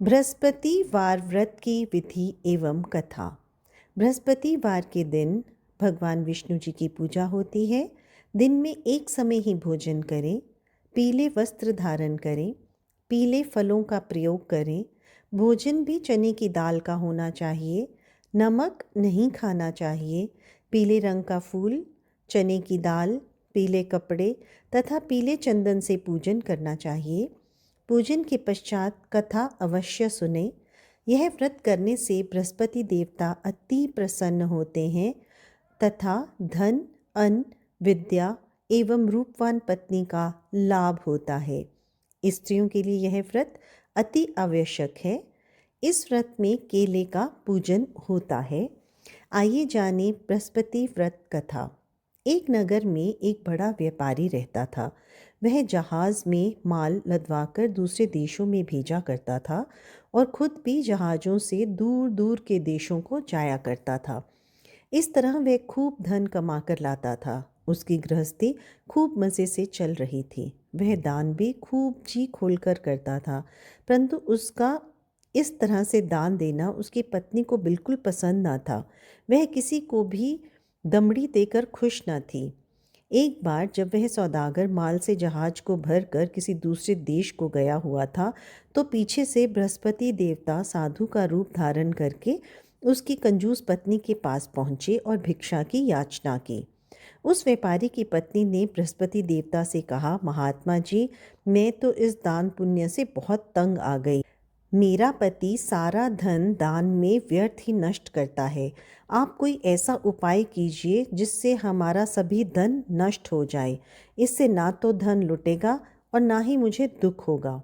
बृहस्पतिवार व्रत की विधि एवं कथा। बृहस्पतिवार के दिन भगवान विष्णु जी की पूजा होती है। दिन में एक समय ही भोजन करें, पीले वस्त्र धारण करें, पीले फलों का प्रयोग करें, भोजन भी चने की दाल का होना चाहिए, नमक नहीं खाना चाहिए, पीले रंग का फूल, चने की दाल, पीले कपड़े तथा पीले चंदन से पूजन करना चाहिए। पूजन के पश्चात कथा अवश्य सुने। यह व्रत करने से बृहस्पति देवता अति प्रसन्न होते हैं तथा धन, अन्न, विद्या एवं रूपवान पत्नी का लाभ होता है। स्त्रियों के लिए यह व्रत अति आवश्यक है। इस व्रत में केले का पूजन होता है। आइए जाने बृहस्पति व्रत कथा। एक नगर में एक बड़ा व्यापारी रहता था। वह जहाज़ में माल लदवाकर दूसरे देशों में भेजा करता था और खुद भी जहाज़ों से दूर दूर के देशों को जाया करता था। इस तरह वह खूब धन कमा कर लाता था। उसकी गृहस्थी खूब मज़े से चल रही थी। वह दान भी खूब जी खोलकर करता था, परंतु उसका इस तरह से दान देना उसकी पत्नी को बिल्कुल पसंद ना था। वह किसी को भी दमड़ी देकर खुश न थी। एक बार जब वह सौदागर माल से जहाज को भर कर किसी दूसरे देश को गया हुआ था, तो पीछे से बृहस्पति देवता साधु का रूप धारण करके उसकी कंजूस पत्नी के पास पहुँचे और भिक्षा की याचना की। उस व्यापारी की पत्नी ने बृहस्पति देवता से कहा, महात्मा जी, मैं तो इस दान पुण्य से बहुत तंग आ गई। मेरा पति सारा धन दान में व्यर्थ ही नष्ट करता है। आप कोई ऐसा उपाय कीजिए जिससे हमारा सभी धन नष्ट हो जाए। इससे ना तो धन लुटेगा और ना ही मुझे दुख होगा।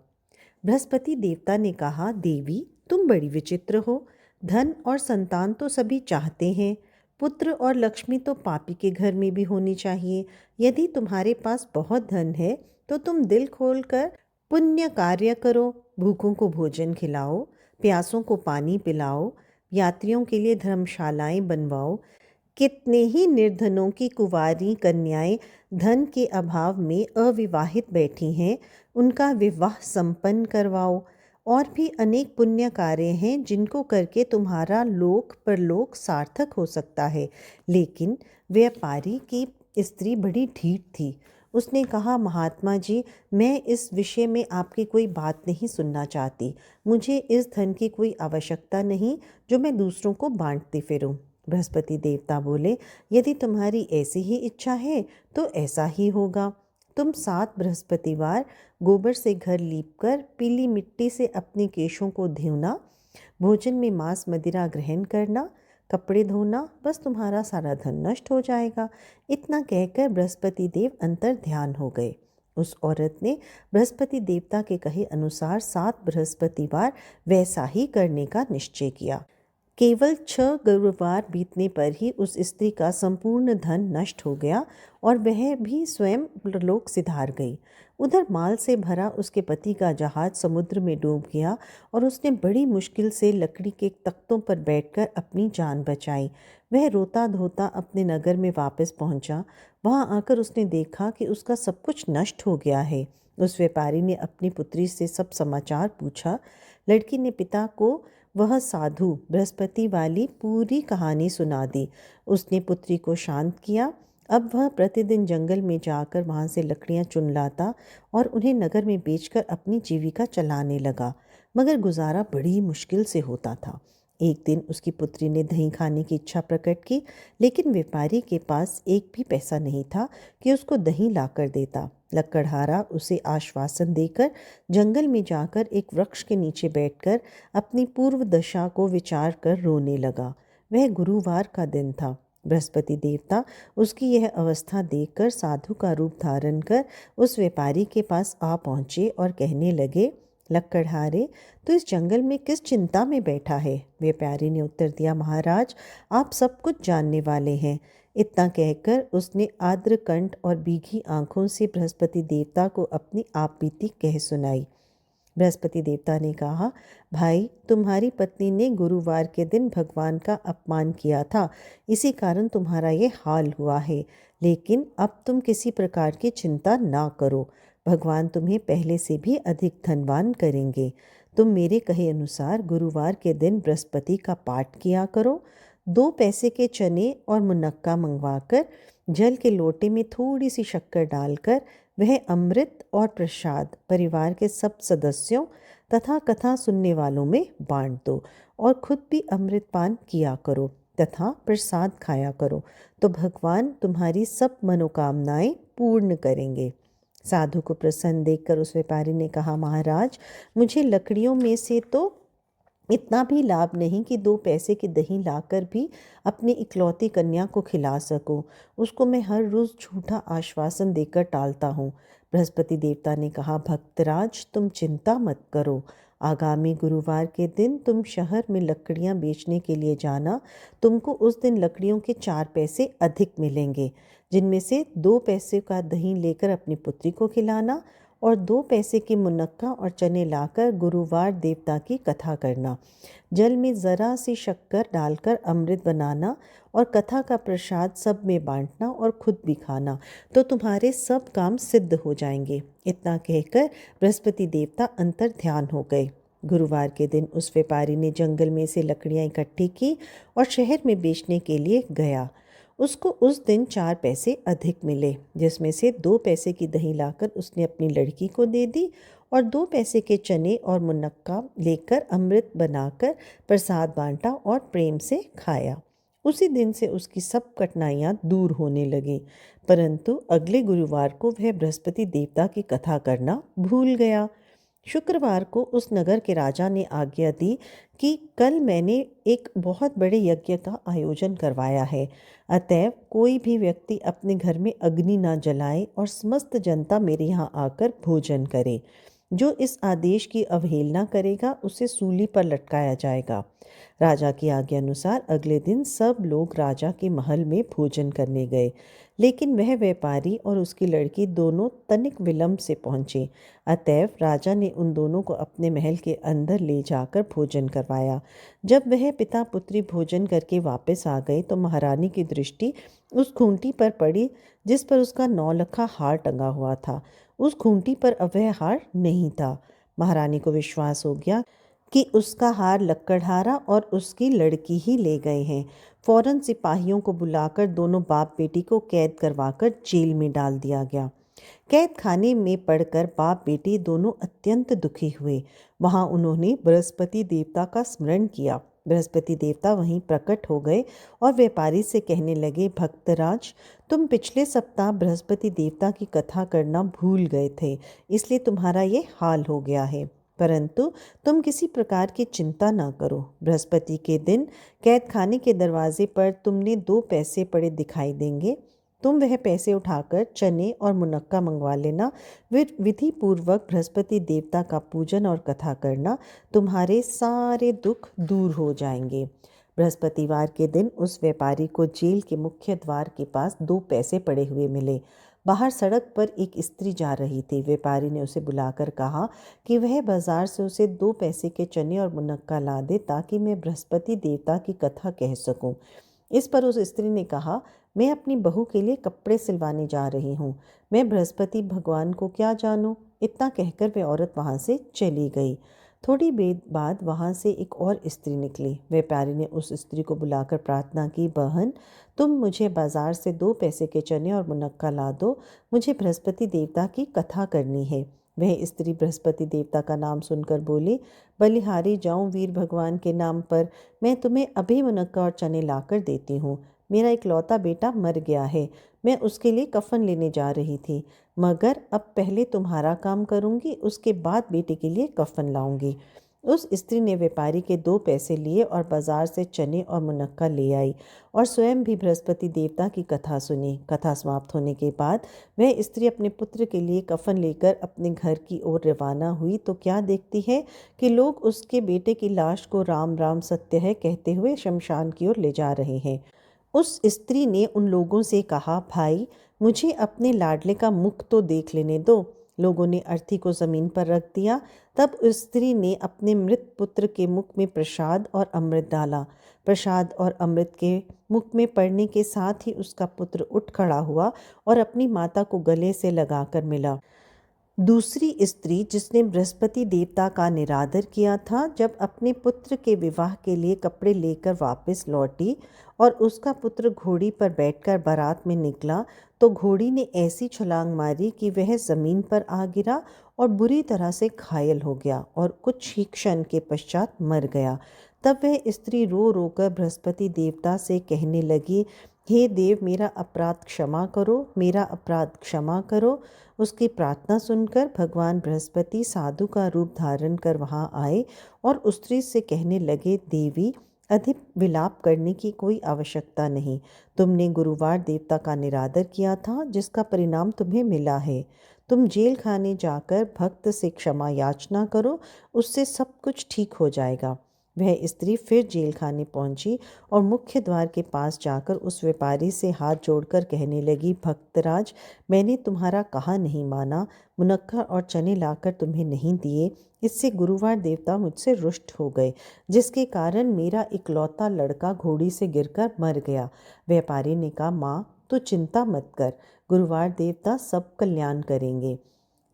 बृहस्पति देवता ने कहा, देवी, तुम बड़ी विचित्र हो। धन और संतान तो सभी चाहते हैं। पुत्र और लक्ष्मी तो पापी के घर में भी होनी चाहिए। यदि तुम्हारे पास बहुत धन है तो तुम दिल खोलकर पुण्य कार्य करो। भूखों को भोजन खिलाओ, प्यासों को पानी पिलाओ, यात्रियों के लिए धर्मशालाएं बनवाओ। कितने ही निर्धनों की कुंवारी कन्याएं धन के अभाव में अविवाहित बैठी हैं, उनका विवाह संपन्न करवाओ। और भी अनेक पुण्य कार्य हैं जिनको करके तुम्हारा लोक परलोक सार्थक हो सकता है। लेकिन व्यापारी की स्त्री बड़ी ढीठ थी। उसने कहा, महात्मा जी, मैं इस विषय में आपकी कोई बात नहीं सुनना चाहती। मुझे इस धन की कोई आवश्यकता नहीं जो मैं दूसरों को बांटती फिरूं। बृहस्पति देवता बोले, यदि तुम्हारी ऐसी ही इच्छा है तो ऐसा ही होगा। तुम 7 बृहस्पतिवार गोबर से घर लीपकर पीली मिट्टी से अपने केशों को धोना, भोजन में मांस मदिरा ग्रहण करना, कपड़े धोना, बस तुम्हारा सारा धन नष्ट हो जाएगा। इतना कहकर बृहस्पति देव अंतर ध्यान हो गए। उस औरत ने बृहस्पति देवता के कहे अनुसार 7 बृहस्पतिवार वैसा ही करने का निश्चय किया। केवल 6 गुरुवार बीतने पर ही उस स्त्री का संपूर्ण धन नष्ट हो गया और वह भी स्वयं लोक सिधार गई। उधर माल से भरा उसके पति का जहाज समुद्र में डूब गया और उसने बड़ी मुश्किल से लकड़ी के तख्तों पर बैठकर अपनी जान बचाई। वह रोता धोता अपने नगर में वापस पहुंचा। वहां आकर उसने देखा कि उसका सब कुछ नष्ट हो गया है। उस व्यापारी ने अपनी पुत्री से सब समाचार पूछा। लड़की ने पिता को वह साधु बृहस्पति वाली पूरी कहानी सुना दी। उसने पुत्री को शांत किया। अब वह प्रतिदिन जंगल में जाकर वहाँ से लकड़ियाँ चुन लाता और उन्हें नगर में बेचकर अपनी जीविका चलाने लगा, मगर गुजारा बड़ी मुश्किल से होता था। एक दिन उसकी पुत्री ने दही खाने की इच्छा प्रकट की, लेकिन व्यापारी के पास एक भी पैसा नहीं था कि उसको दही ला कर देता। लकड़हारा उसे आश्वासन देकर जंगल में जाकर एक वृक्ष के नीचे बैठकर अपनी पूर्व दशा को विचार कर रोने लगा। वह गुरुवार का दिन था। बृहस्पति देवता उसकी यह अवस्था देखकर साधु का रूप धारण कर उस व्यापारी के पास आ पहुँचे और कहने लगे, लकड़हारे, तो इस जंगल में किस चिंता में बैठा है? व्यापारी ने उत्तर दिया, महाराज, आप सब कुछ जानने वाले हैं। इतना कहकर उसने आर्द्र कंठ और बीघी आंखों से बृहस्पति देवता को अपनी आप बीती कह सुनाई। बृहस्पति देवता ने कहा, भाई, तुम्हारी पत्नी ने गुरुवार के दिन भगवान का अपमान किया था, इसी कारण तुम्हारा ये हाल हुआ है। लेकिन अब तुम किसी प्रकार की चिंता ना करो। भगवान तुम्हें पहले से भी अधिक धनवान करेंगे। तुम मेरे कहे अनुसार गुरुवार के दिन बृहस्पति का पाठ किया करो। 2 पैसे के चने और मुनक्का मंगवाकर जल के लोटे में थोड़ी सी शक्कर डालकर वह अमृत और प्रसाद परिवार के सब सदस्यों तथा कथा सुनने वालों में बांट दो और खुद भी अमृत पान किया करो तथा प्रसाद खाया करो, तो भगवान तुम्हारी सब मनोकामनाएं पूर्ण करेंगे। साधु को प्रसन्न देखकर उस व्यापारी ने कहा, महाराज, मुझे लकड़ियों में से तो इतना भी लाभ नहीं कि 2 पैसे की दही लाकर भी अपनी इकलौती कन्या को खिला सकूं। उसको मैं हर रोज़ झूठा आश्वासन देकर टालता हूँ। बृहस्पति देवता ने कहा, भक्तराज, तुम चिंता मत करो। आगामी गुरुवार के दिन तुम शहर में लकड़ियाँ बेचने के लिए जाना। तुमको उस दिन लकड़ियों के 4 पैसे अधिक मिलेंगे, जिनमें से 2 पैसे का दही लेकर अपनी पुत्री को खिलाना और 2 पैसे की मुनक्का और चने लाकर गुरुवार देवता की कथा करना। जल में ज़रा सी शक्कर डालकर अमृत बनाना और कथा का प्रसाद सब में बांटना और खुद भी खाना, तो तुम्हारे सब काम सिद्ध हो जाएंगे। इतना कहकर बृहस्पति देवता अंतर ध्यान हो गए। गुरुवार के दिन उस व्यापारी ने जंगल में से लकड़ियाँ इकट्ठी की और शहर में बेचने के लिए गया। उसको उस दिन 4 पैसे अधिक मिले, जिसमें से 2 पैसे की दही लाकर उसने अपनी लड़की को दे दी और 2 पैसे के चने और मुनक्का लेकर अमृत बनाकर प्रसाद बांटा और प्रेम से खाया। उसी दिन से उसकी सब कठिनाइयाँ दूर होने लगी, परंतु अगले गुरुवार को वह बृहस्पति देवता की कथा करना भूल गया। शुक्रवार को उस नगर के राजा ने आज्ञा दी कि कल मैंने एक बहुत बड़े यज्ञ का आयोजन करवाया है, अतएव कोई भी व्यक्ति अपने घर में अग्नि न जलाए और समस्त जनता मेरे यहाँ आकर भोजन करे। जो इस आदेश की अवहेलना करेगा उसे सूली पर लटकाया जाएगा। राजा की आज्ञा अनुसार अगले दिन सब लोग राजा के महल में भोजन करने गए, लेकिन वह व्यापारी और उसकी लड़की दोनों तनिक विलंब से पहुँचे। अतएव राजा ने उन दोनों को अपने महल के अंदर ले जाकर भोजन करवाया। जब वह पिता पुत्री भोजन करके वापस आ गए तो महारानी की दृष्टि उस खूंटी पर पड़ी जिस पर उसका 9 हार टंगा हुआ था। उस खूंटी पर अब वह हार नहीं था। महारानी को विश्वास हो गया कि उसका हार लक्कड़हारा और उसकी लड़की ही ले गए हैं। फौरन सिपाहियों को बुलाकर दोनों बाप बेटी को कैद करवाकर जेल में डाल दिया गया। कैद खाने में पड़कर बाप बेटी दोनों अत्यंत दुखी हुए। वहां उन्होंने बृहस्पति देवता का स्मरण किया। बृहस्पति देवता वहीं प्रकट हो गए और व्यापारी से कहने लगे, भक्तराज, तुम पिछले सप्ताह बृहस्पति देवता की कथा करना भूल गए थे, इसलिए तुम्हारा ये हाल हो गया है। परंतु तुम किसी प्रकार की चिंता ना करो। बृहस्पति के दिन कैद खाने के दरवाजे पर तुमने 2 पैसे पड़े दिखाई देंगे। तुम वह पैसे उठाकर चने और मुनक्का मंगवा लेना। विधि पूर्वक बृहस्पति देवता का पूजन और कथा करना, तुम्हारे सारे दुख दूर हो जाएंगे। बृहस्पतिवार के दिन उस व्यापारी को जेल के मुख्य द्वार के पास 2 पैसे पड़े हुए मिले। बाहर सड़क पर एक स्त्री जा रही थी। व्यापारी ने उसे बुलाकर कहा कि वह बाजार से उसे 2 पैसे के चने और मुनक्का ला दे ताकि मैं बृहस्पति देवता की कथा कह सकूं। इस पर उस स्त्री ने कहा, मैं अपनी बहू के लिए कपड़े सिलवाने जा रही हूँ, मैं बृहस्पति भगवान को क्या जानूँ। इतना कहकर वह औरत वहाँ से चली गई। थोड़ी देर बाद वहाँ से एक और स्त्री निकली। व्यापारी ने उस स्त्री को बुलाकर प्रार्थना की, बहन, तुम मुझे बाजार से 2 पैसे के चने और मुनक्का ला दो, मुझे बृहस्पति देवता की कथा करनी है। वह स्त्री बृहस्पति देवता का नाम सुनकर बोली, बलिहारी जाऊं वीर भगवान के नाम पर, मैं तुम्हें अभी मुनक्का और चने लाकर देती हूँ। मेरा इकलौता बेटा मर गया है, मैं उसके लिए कफन लेने जा रही थी, मगर अब पहले तुम्हारा काम करूँगी, उसके बाद बेटे के लिए कफन लाऊंगी। उस स्त्री ने व्यापारी के 2 पैसे लिए और बाजार से चने और मुनक्का ले आई और स्वयं भी बृहस्पति देवता की कथा सुनी। कथा समाप्त होने के बाद वह स्त्री अपने पुत्र के लिए कफन लेकर अपने घर की ओर रवाना हुई तो क्या देखती है कि लोग उसके बेटे की लाश को राम राम सत्य है कहते हुए शमशान की ओर ले जा रहे हैं। उस स्त्री ने उन लोगों से कहा, भाई, मुझे अपने लाडले का मुख तो देख लेने दो। लोगों ने अर्थी को जमीन पर रख दिया। तब उस स्त्री ने अपने मृत पुत्र के मुख में प्रसाद और अमृत डाला। प्रसाद और अमृत के मुख में पड़ने के साथ ही उसका पुत्र उठ खड़ा हुआ और अपनी माता को गले से लगाकर मिला। दूसरी स्त्री जिसने बृहस्पति देवता का निरादर किया था, जब अपने पुत्र के विवाह के लिए कपड़े लेकर वापस लौटी और उसका पुत्र घोड़ी पर बैठकर बारात में निकला, तो घोड़ी ने ऐसी छलांग मारी कि वह ज़मीन पर आ गिरा और बुरी तरह से घायल हो गया और कुछ ही क्षण के पश्चात मर गया। तब वह स्त्री रो रो कर बृहस्पति देवता से कहने लगी, हे देव, मेरा अपराध क्षमा करो, मेरा अपराध क्षमा करो। उसकी प्रार्थना सुनकर भगवान बृहस्पति साधु का रूप धारण कर वहाँ आए और उस स्त्री से कहने लगे, देवी, अधिक विलाप करने की कोई आवश्यकता नहीं। तुमने गुरुवार देवता का निरादर किया था, जिसका परिणाम तुम्हें मिला है। तुम जेल खाने जाकर भक्त से क्षमा याचना करो, उससे सब कुछ ठीक हो जाएगा। वह स्त्री फिर जेल खाने पहुंची और मुख्य द्वार के पास जाकर उस व्यापारी से हाथ जोड़कर कहने लगी, भक्तराज, मैंने तुम्हारा कहा नहीं माना, मुनक्का और चने लाकर तुम्हें नहीं दिए, इससे गुरुवार देवता मुझसे रुष्ट हो गए, जिसके कारण मेरा इकलौता लड़का घोड़ी से गिरकर मर गया। व्यापारी ने कहा, माँ, तू चिंता मत कर, गुरुवार देवता सब कल्याण करेंगे।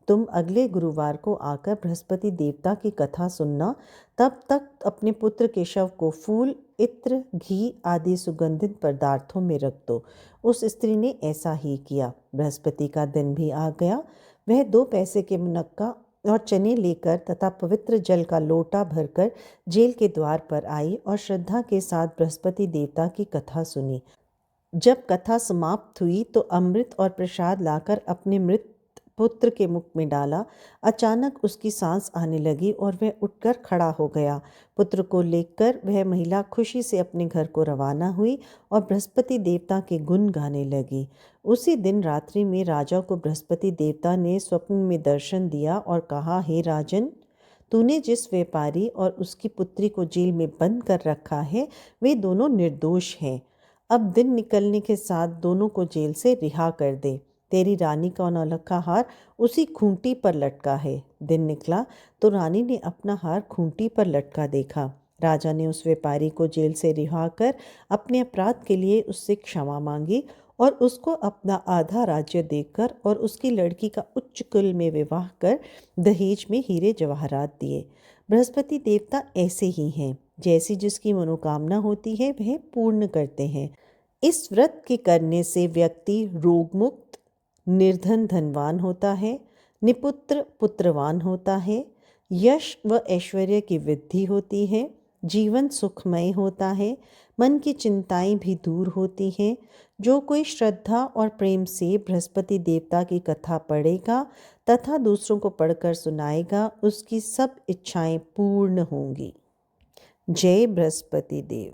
तुम अगले गुरुवार को आकर बृहस्पति देवता की कथा सुनना। तब तक अपने पुत्र के शव को फूल, इत्र, घी आदि सुगंधित पदार्थों में रख दो। उस स्त्री ने ऐसा ही किया। बृहस्पति का दिन भी आ गया। वह 2 पैसे के मुनक्का और चने लेकर तथा पवित्र जल का लोटा भरकर जेल के द्वार पर आई और श्रद्धा के साथ बृहस्पति देवता की कथा सुनी। जब कथा समाप्त हुई तो अमृत और प्रसाद लाकर अपने मृत पुत्र के मुख में डाला। अचानक उसकी सांस आने लगी और वह उठकर खड़ा हो गया। पुत्र को लेकर वह महिला खुशी से अपने घर को रवाना हुई और बृहस्पति देवता के गुण गाने लगी। उसी दिन रात्रि में राजा को बृहस्पति देवता ने स्वप्न में दर्शन दिया और कहा, हे राजन, तूने जिस व्यापारी और उसकी पुत्री को जेल में बंद कर रखा है, वे दोनों निर्दोष हैं। अब दिन निकलने के साथ दोनों को जेल से रिहा कर दे। तेरी रानी का नौलखा हार उसी खूंटी पर लटका है। दिन निकला तो रानी ने अपना हार खूंटी पर लटका देखा। राजा ने उस व्यापारी को जेल से रिहा कर अपने अपराध के लिए उससे क्षमा मांगी और उसको अपना आधा राज्य देकर और उसकी लड़की का उच्च कुल में विवाह कर दहेज में हीरे जवाहरात दिए। बृहस्पति देवता ऐसे ही हैं, जैसी जिसकी मनोकामना होती है वह पूर्ण करते हैं। इस व्रत के करने से व्यक्ति रोगमुक्त, निर्धन धनवान होता है, निपुत्र पुत्रवान होता है, यश व ऐश्वर्य की वृद्धि होती है, जीवन सुखमय होता है, मन की चिंताएं भी दूर होती हैं। जो कोई श्रद्धा और प्रेम से बृहस्पति देवता की कथा पढ़ेगा तथा दूसरों को पढ़कर सुनाएगा, उसकी सब इच्छाएं पूर्ण होंगी। जय बृहस्पति देव।